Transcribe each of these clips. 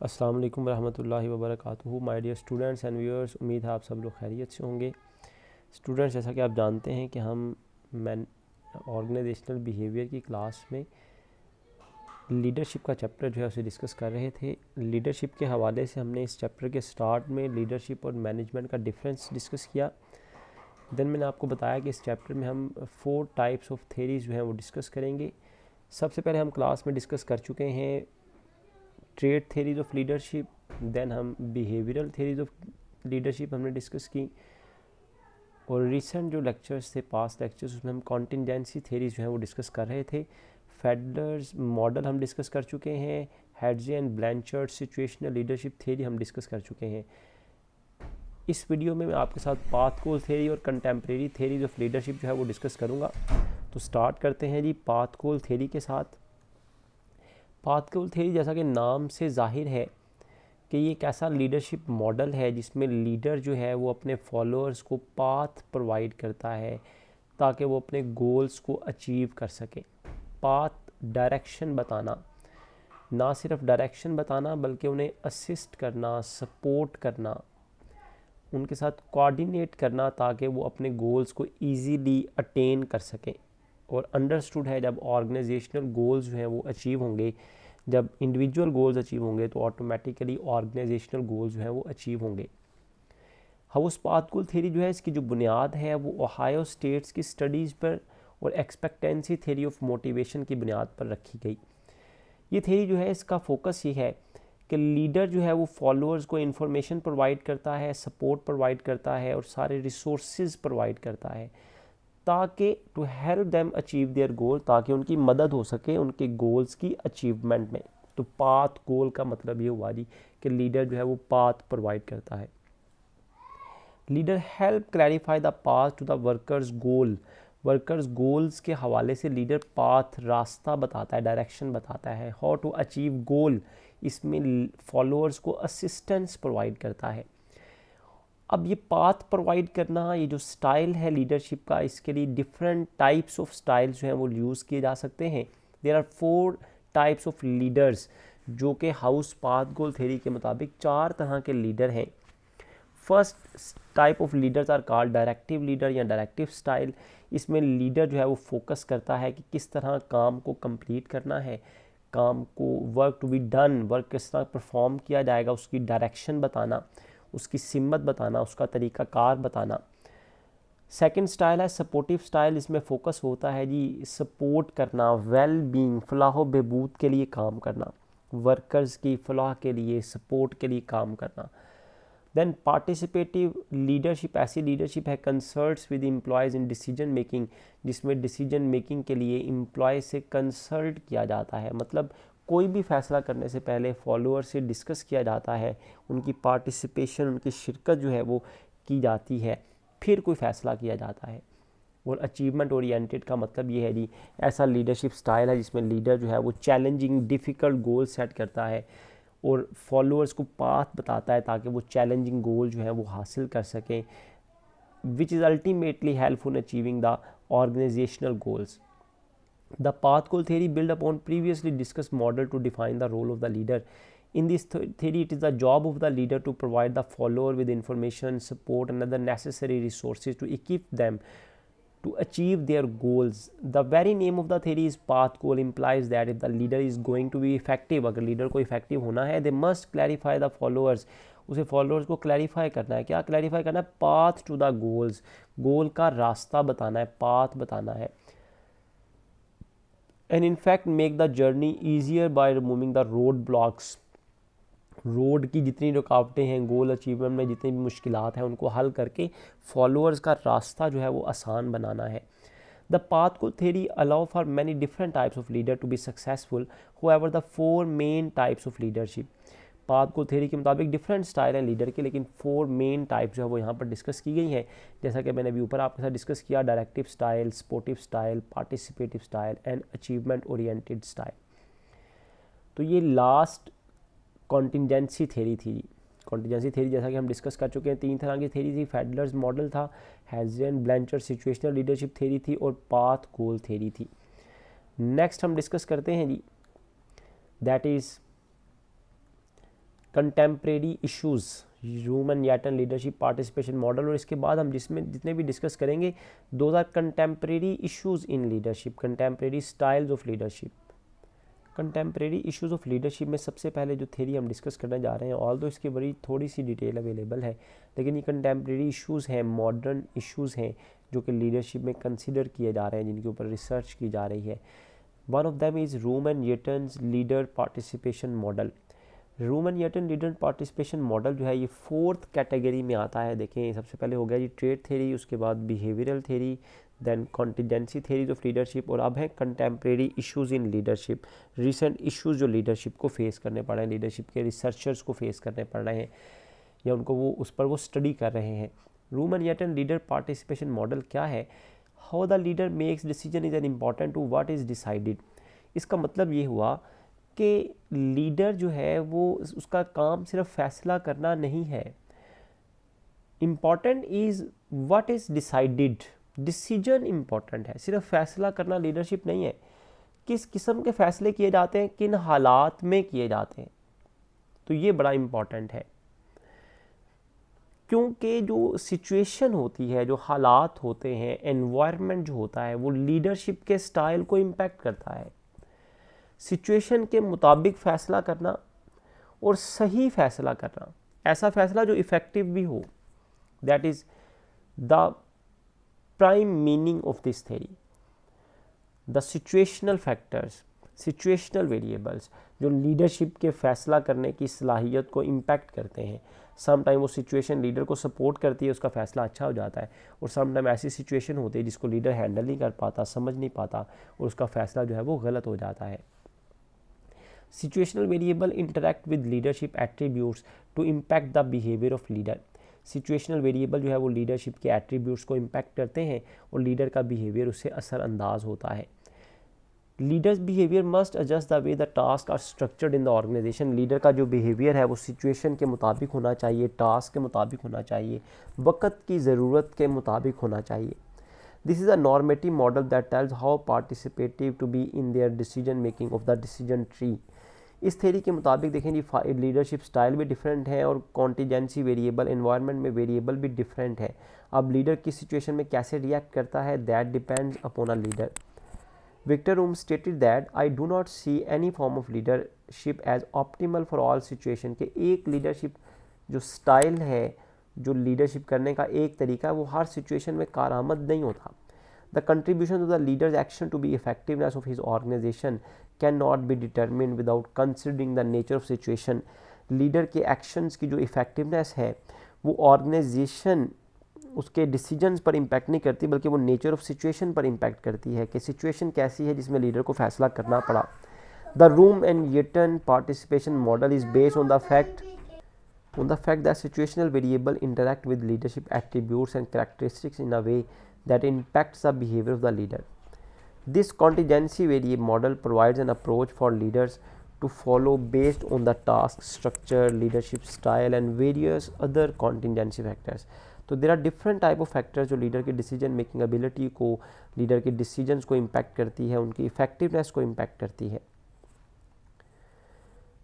अस्सलाम वालेकुम रहमतुल्लाहि व बरकातुहू। My dear students and viewers, उम्मीद है आप सब लोग खैरियत से होंगे। स्टूडेंट्स, जैसा कि आप जानते हैं कि हम ऑर्गेनाइजेशनल बिहेवियर की क्लास में लीडरशिप का चैप्टर जो है उसे डिस्कस कर रहे थे। लीडरशिप के हवाले से हमने इस चैप्टर के स्टार्ट में लीडरशिप और मैनेजमेंट का डिफरेंस डिस्कस किया। देन मैंने आपको बताया कि इस चैप्टर में हम 4 टाइप्स ऑफ थेरीज़ जो हैं वो डिस्कस करेंगे। सबसे पहले हम क्लास में डिस्कस कर चुके हैं trait theories of leadership. Then हम बिहेवियरल थेरीज ऑफ लीडरशिप हमने डिस्कस की, और रिसेंट जो लेक्चर्स थे, पास्ट लेक्चर्स, उसमें हम कॉन्टिजेंसी थेरीज जो है वो डिस्कस कर रहे थे। फेडलर्स मॉडल हम डिस्कस कर चुके हैं। Hersey and Blanchard situational leadership theory हम डिस्कस कर चुके हैं। इस वीडियो में मैं आपके साथ पाथ गोल थेरी और कंटेम्प्रेरी थेरीज ऑफ लीडरशिप जो है वो डिस्कस करूँगा। तो स्टार्ट करते हैं जी पाथ गोल थेरी के साथ। पाथ गोल थेरी, जैसा कि नाम से जाहिर है कि ये एक ऐसा लीडरशिप मॉडल है जिसमें लीडर जो है वो अपने फॉलोअर्स को पाथ प्रोवाइड करता है ताकि वो अपने गोल्स को अचीव कर सके। पाथ डायरेक्शन बताना, ना सिर्फ डायरेक्शन बताना बल्कि उन्हें असिस्ट करना, सपोर्ट करना, उनके साथ कोऑर्डिनेट करना ताकि वो अपने गोल्स को ईजीली अटेन कर सकें। और अंडरस्टूड है, जब ऑर्गेनाइजेशनल गोल्स जो हैं वो अचीव होंगे, जब इंडिविजुअल गोल्स अचीव होंगे तो ऑटोमेटिकली ऑर्गेनाइजेशनल गोल्स जो हैं वो अचीव होंगे। हाउस पाथ गोल थ्योरी जो है, इसकी जो बुनियाद है वो ओहायो स्टेट्स की स्टडीज़ पर और एक्सपेक्टेंसी थ्योरी ऑफ मोटिवेशन की बुनियाद पर रखी गई। ये थ्योरी जो है, इसका फोकस ये है कि लीडर जो है वो फॉलोअर्स को इन्फॉर्मेशन प्रोवाइड करता है, सपोर्ट प्रोवाइड करता है और सारे रिसोर्सेज प्रोवाइड करता है ताकि to help them achieve their goal, ताकि उनकी मदद हो सके उनके गोल्स की अचीवमेंट में। तो पाथ गोल का मतलब ये हुआ जी कि लीडर जो है वो पाथ प्रोवाइड करता है। Leader help clarify the path to the workers goal. Workers goals के हवाले से लीडर पाथ, रास्ता बताता है, डायरेक्शन बताता है। हाउ टू अचीव गोल, इसमें फॉलोअर्स को असिस्टेंस प्रोवाइड करता है। अब ये पाथ प्रोवाइड करना, ये जो स्टाइल है लीडरशिप का, इसके लिए डिफरेंट टाइप्स ऑफ स्टाइल्स जो हैं वो यूज़ किए जा सकते हैं। There are 4 types of leaders, जो कि हाउस पाथ गोल थ्योरी के मुताबिक 4 तरह के लीडर हैं। First type of leaders are called directive leader या डायरेक्टिव स्टाइल। इसमें लीडर जो है वो फोकस करता है कि किस तरह काम को कंप्लीट करना है, काम को, work to be done, work किस तरह परफॉर्म किया जाएगा, उसकी डायरेक्शन बताना, उसकी सिमत बताना, उसका तरीक़ाकार बताना। सेकंड स्टाइल है सपोर्टिव स्टाइल। इसमें फोकस होता है जी सपोर्ट करना, वेल बीइंग, फलाह बहबूद के लिए काम करना, वर्कर्स की फलाह के लिए, सपोर्ट के लिए काम करना। देन पार्टिसिपेटिव लीडरशिप, ऐसी लीडरशिप है consults with employees in decision making, जिसमें डिसीजन मेकिंग के लिए एम्प्लॉय से कंसल्ट किया जाता है। मतलब कोई भी फैसला करने से पहले फॉलोअर से डिस्कस किया जाता है, उनकी पार्टिसिपेशन, उनकी शिरकत जो है वो की जाती है, फिर कोई फ़ैसला किया जाता है। और अचीवमेंट ओरिएंटेड का मतलब ये है जी, ऐसा लीडरशिप स्टाइल है जिसमें लीडर जो है वो चैलेंजिंग डिफ़िकल्ट गोल सेट करता है और फॉलोअर्स को पाथ बताता है ताकि वो चैलेंजिंग गोल जो है वो हासिल कर सकें, which is ultimately helpful in achieving the organisational goals. The path goal theory build upon previously discussed model to define the role of the leader. In this theory, it is the job of the leader to provide the follower with information, support, and other necessary resources to equip them to achieve their goals. The very name of the theory is path goal implies that if the leader is going to be effective, अगर leader को effective होना है, they must clarify the followers. उसे followers को clarify करना है। क्या clarify करना है? पाथ टू द गोल्स, गोल का रास्ता बताना है, पाथ बताना है। and in fact make the journey easier by removing the road blocks. Road की जितनी रुकावटें हैं, गोल अचीवमेंट में जितनी भी मुश्किलात हैं, उनको हल करके फॉलोअर्स का रास्ता जो है वो आसान बनाना है। The path goal theory allow for many different types of leader to be successful. However the 4 main types of leadership, path goal theory के मुताबिक डिफरेंट स्टाइल हैं लीडर के, लेकिन 4 मेन टाइप जो है वो यहाँ पर डिस्कस की गई हैं। जैसा कि मैंने अभी ऊपर आपके साथ डिस्कस किया, directive style, supportive style, participative style and achievement oriented style. तो ये लास्ट कॉन्टिजेंसी थ्योरी थी। कॉन्टिजेंसी थ्योरी जैसा कि हम डिस्कस कर चुके हैं, 3 तरह की थ्योरी थी। फेडलर्स मॉडल था, Hersey and Blanchard situational leadership theory थी और पाथ गोल थ्योरी थी। नेक्स्ट हम डिस्कस करते हैं जी, that is contemporary issues, Vroom Yetton leadership participation model, और इसके बाद हम जितने भी डिस्कस करेंगे those are contemporary issues in leadership, contemporary styles of leadership. Contemporary issues of leadership में सबसे पहले जो थ्योरी हम डिस्कस करने जा रहे हैं, ऑल दो इसकी बड़ी थोड़ी सी डिटेल अवेलेबल है, लेकिन ये कंटेम्प्रेरी इश्यूज़ हैं, मॉडर्न इश्यूज़ हैं जो कि लीडरशिप में कंसिडर किए जा रहे हैं, जिनके ऊपर रिसर्च की जा रही है। One of them is Vroom Yetton's leader participation model. Vroom Yetton leader participation model जो है ये 4th कैटेगरी में आता है। देखें, सबसे पहले हो गया जी ट्रेड थ्योरी, उसके बाद behavioural theory, then contingency theories of leadership, और अब है contemporary issues in leadership, recent issues जो लीडरशिप को फेस करने पड़ रहे हैं, लीडरशिप के रिसर्चर्स को फेस करने पड़ रहे हैं, या उनको उस पर स्टडी कर रहे हैं। Vroom Yetton leader participation model क्या है? How the leader makes decision is an important to what is decided. इसका मतलब ये हुआ कि लीडर जो है वो उसका काम सिर्फ फैसला करना नहीं है, important is what is decided, decision important है। सिर्फ फैसला करना लीडरशिप नहीं है, किस किस्म के फैसले किए जाते हैं, किन हालात में किए जाते हैं, तो ये बड़ा इम्पॉर्टेंट है। क्योंकि जो सिचुएशन होती है, जो हालात होते हैं, एनवायरनमेंट जो होता है, वो लीडरशिप के स्टाइल को इम्पैक्ट करता है। सिचुएशन के मुताबिक फ़ैसला करना और सही फ़ैसला करना, ऐसा फ़ैसला जो इफ़ेक्टिव भी हो, that is the prime meaning of this theory. The situational factors, situational variables जो लीडरशिप के फ़ैसला करने की सलाहियत को इम्पैक्ट करते हैं। सम टाइम वो सिचुएशन लीडर को सपोर्ट करती है, उसका फ़ैसला अच्छा हो जाता है, और सम टाइम ऐसी सिचुएशन होती है जिसको लीडर हैंडल नहीं कर पाता, समझ नहीं पाता, और उसका फ़ैसला जो है वो गलत हो जाता है। Situational variable interact with leadership attributes to impact the behaviour of leader. Situational variable जो है वो लीडरशिप के एट्रीब्यूट्स को इम्पैक्ट करते हैं और लीडर का बिहेवियर उससे असरअंदाज होता है। Leaders behaviour must adjust the way the task are structured in the organisation. Leader का जो बिहेवियर है वो सिचुएशन के मुताबिक होना चाहिए, टास्क के मुताबिक होना चाहिए, वक्त की ज़रूरत के मुताबिक होना चाहिए। This is a normative model that tells how participative to be in their decision making of the decision tree. इस थ्योरी के मुताबिक देखें जी, लीडरशिप स्टाइल भी डिफरेंट है और कॉन्टीजेंसी वेरिएबल, एनवायरनमेंट में वेरिएबल भी डिफरेंट है। अब लीडर किस सिचुएशन में कैसे रिएक्ट करता है, that depends upon a leader. Victor Vroom stated that I do not see any form of leadership as optimal for all situation. के एक लीडरशिप जो स्टाइल है, जो लीडरशिप करने का एक तरीका है, वो हर सिचुएशन में कारआमद नहीं होता। The contribution of the leaders action to be effectiveness of his organisation can not be determine without considering the nature of situation. Leader के एक्शंस की जो इफेक्टिवनेस है वो ऑर्गेनाइजेशन उसके डिसीजंस पर इम्पैक्ट नहीं करती, बल्कि वो नेचर ऑफ सिचुएशन पर इम्पैक्ट करती है कि सिचुएशन कैसी है जिसमें लीडर को फैसला करना पड़ा। The Vroom and Yetton participation model is based on the fact that situational variable interact with leadership attributes and characteristics in a way that impacts the behavior of the leader. This contingency variable model provides an approach for leaders to follow based on the task structure, leadership style and various other contingency factors. तो there are different type of factors जो leader की decision making ability को, leader के decisions को impact करती है, उनकी effectiveness को इम्पैक्ट करती है।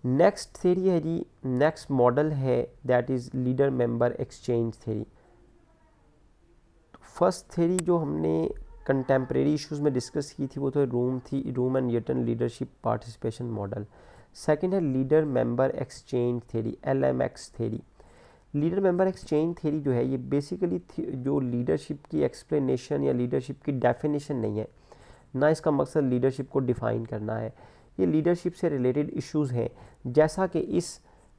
नेक्स्ट थ्योरी है जी, नेक्स्ट मॉडल है that is leader member exchange theory. First theory जो हमने कंटेम्प्रेरी इश्यूज़ में डिस्कस की थी वो तो Vroom and Yetton leadership participation model. Second है leader member exchange theory, LMX theory. Leader member exchange theory जो है ये बेसिकली जो लीडरशिप की एक्सप्लेनेशन या लीडरशिप की डेफिनेशन नहीं है, ना इसका मकसद लीडरशिप को डिफ़ाइन करना है। ये लीडरशिप से रिलेटेड इश्यूज़ हैं, जैसा कि इस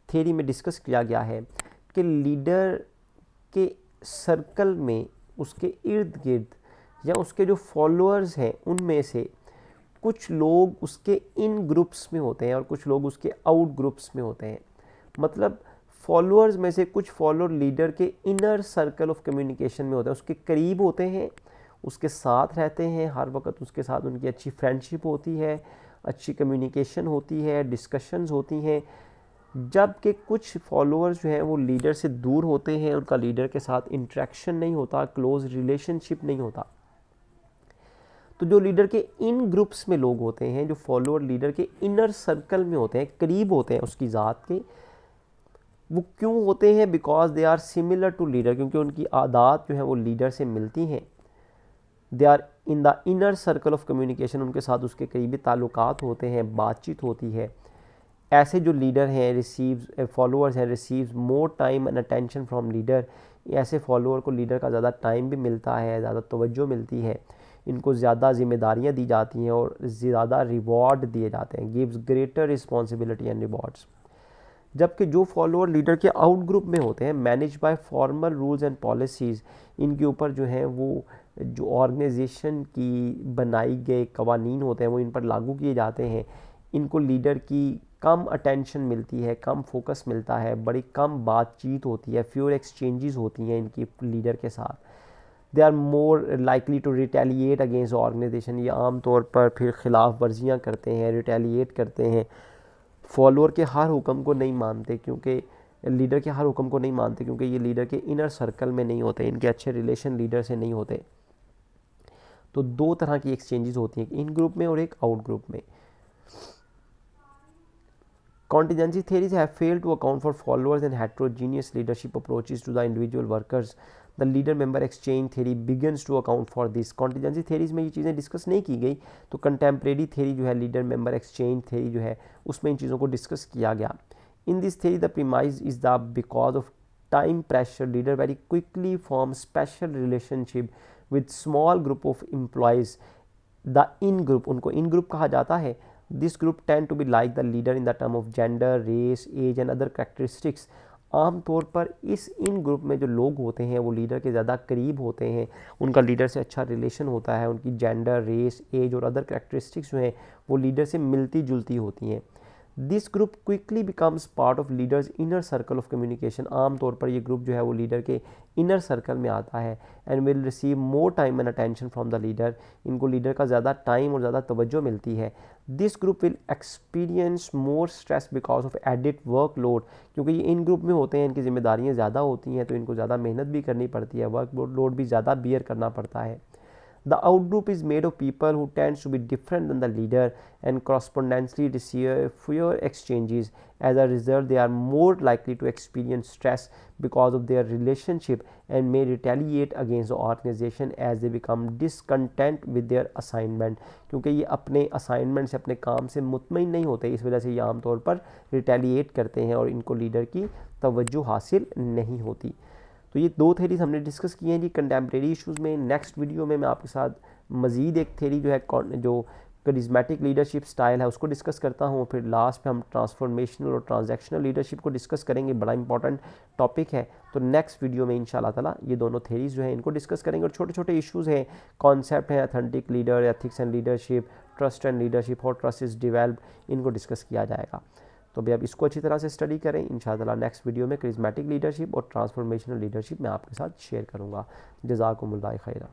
थ्योरी में डिस्कस किया गया है कि लीडर के सर्कल में, उसके इर्द गिर्द या उसके जो फॉलोअर्स हैं उनमें से कुछ लोग उसके इन ग्रुप्स में होते हैं और कुछ लोग उसके आउट ग्रुप्स में होते हैं। मतलब फॉलोअर्स में से कुछ फॉलोअर लीडर के इनर सर्कल ऑफ कम्युनिकेशन में होते हैं, उसके करीब होते हैं, उसके साथ रहते हैं, हर वक्त उसके साथ उनकी अच्छी फ्रेंडशिप होती है, अच्छी कम्युनिकेशन होती है, डिस्कशंस होती हैं। जबकि कुछ फॉलोअर्स जो हैं वो लीडर से दूर होते हैं, उनका लीडर के साथ इंटरेक्शन नहीं होता, क्लोज रिलेशनशिप नहीं होता। तो जो लीडर के इन ग्रुप्स में लोग होते हैं, जो फॉलोअर लीडर के इनर सर्कल में होते हैं, करीब होते हैं उसकी ज़ात के, वो क्यों होते हैं? Because they are similar to leader, क्योंकि उनकी आदत जो है वो लीडर से मिलती हैं। They are in the inner circle of communication, उनके साथ उसके करीबी ताल्लुकात होते हैं, बातचीत होती है। ऐसे जो लीडर हैं रिसीव्स फॉलोअर्स हैं receives more time and attention from leader, ऐसे फॉलोअर को लीडर का ज़्यादा टाइम भी मिलता है, ज़्यादा तवज्जो मिलती है, इनको ज़्यादा जिम्मेदारियाँ दी जाती हैं और ज़्यादा रिवॉर्ड दिए जाते हैं। Gives greater responsibility and rewards. जबकि जो फॉलोअर लीडर के आउट ग्रुप में होते हैं, manage by formal rules and policies, इनके ऊपर जो है वो जो ऑर्गेनाइजेशन की बनाई गए कवानीन होते हैं वो इन पर लागू किए जाते हैं। इनको लीडर की कम अटेंशन मिलती है, कम फोकस मिलता है, बड़ी कम बातचीत होती है, फ्यूअर एक्सचेंजेस होती हैं इनकी लीडर के साथ। They are more likely to retaliate against organisation, ये आम तौर पर फिर खिलाफ वर्जियाँ करते हैं, रिटेलिएट करते हैं। फॉलोअर के हर हुक्म को नहीं मानते, क्योंकि लीडर के हर हुक्म को नहीं मानते, क्योंकि ये लीडर के इनर सर्कल में नहीं होते, इनके अच्छे रिलेशन लीडर से नहीं होते। तो दो तरह की एक्सचेंजेस होती हैं, इन ग्रुप में और एक आउट ग्रुप में। Contingency theories have failed to account for followers and heterogeneous leadership approaches to the individual workers. The leader member exchange theory begins to account for this. Contingency theories में ये चीज़ें discuss नहीं की गई, तो contemporary theory जो है leader member exchange theory जो है उसमें इन चीज़ों को डिस्कस किया गया। In this theory the premise is the because of time pressure leader very quickly form special relationship with small group of employees. The in group, उनको इन ग्रुप कहा जाता है। This group tend to be like the leader in the term of gender, race, age and other characteristics. आम तौर पर इस इन group में जो लोग होते हैं वो लीडर के ज़्यादा करीब होते हैं, उनका लीडर से अच्छा रिलेशन होता है, उनकी जेंडर, रेस, एज और अदर कैरेक्टरिस्टिक्स जो हैं वो लीडर से मिलती जुलती होती हैं। This group quickly becomes part of leaders inner circle of communication. आम तौर पर ये ग्रुप जो है वो लीडर के इनर सर्कल में आता है। And will receive more time and attention from the leader, इनको लीडर का ज़्यादा टाइम और ज़्यादा तवज्जो मिलती है। This group will experience more stress because of added work load, क्योंकि ये इन ग्रुप में होते हैं, इनकी जिम्मेदारियाँ ज़्यादा होती हैं तो इनको ज़्यादा मेहनत भी करनी पड़ती है, वर्क लोड भी ज़्यादा बियर करना पड़ता है। The outgroup is made of people who tends to be different than the leader and correspondingly receive fewer exchanges. As a result, they are more likely to experience stress because of their relationship and may retaliate against the organization as they become discontent with their assignment. क्योंकि ये अपने assignment से, अपने काम से मुतमईन नहीं होते, इस वजह से ये आम तौर पर retaliate करते हैं और इनको लीडर की तवज्जो हासिल नहीं होती। तो ये दो थेरीज हमने डिस्कस की हैं जी कंटेम्प्रेरी इश्यूज़ में। नेक्स्ट वीडियो में मैं आपके साथ मज़ीद एक थेरी जो है जो करिज्मेटिक लीडरशिप स्टाइल है उसको डिस्कस करता हूँ। फिर लास्ट में हम ट्रांसफॉर्मेशनल और ट्रांजैक्शनल लीडरशिप को डिस्कस करेंगे, बड़ा इंपॉर्टेंट टॉपिक है। तो नेक्स्ट वीडियो में इंशाल्लाह ताला ये दोनों थेरीज जो है इनको डिस्कस करेंगे। और छोटे छोटे इश्यूज़ हैं, कॉन्सेप्ट हैं, authentic leader, ethics and leadership, trust and leadership, और ट्रस्ट इज़ डेवलप, इनको डिस्कस किया जाएगा। तो भाई आप इसको अच्छी तरह से स्टडी करें। इंशाअल्लाह नेक्स्ट वीडियो में करिज्मेटिक लीडरशिप और ट्रांसफॉर्मेशनल लीडरशिप मैं आपके साथ शेयर करूँगा। जज़ाकुमुल्लाह खैरा।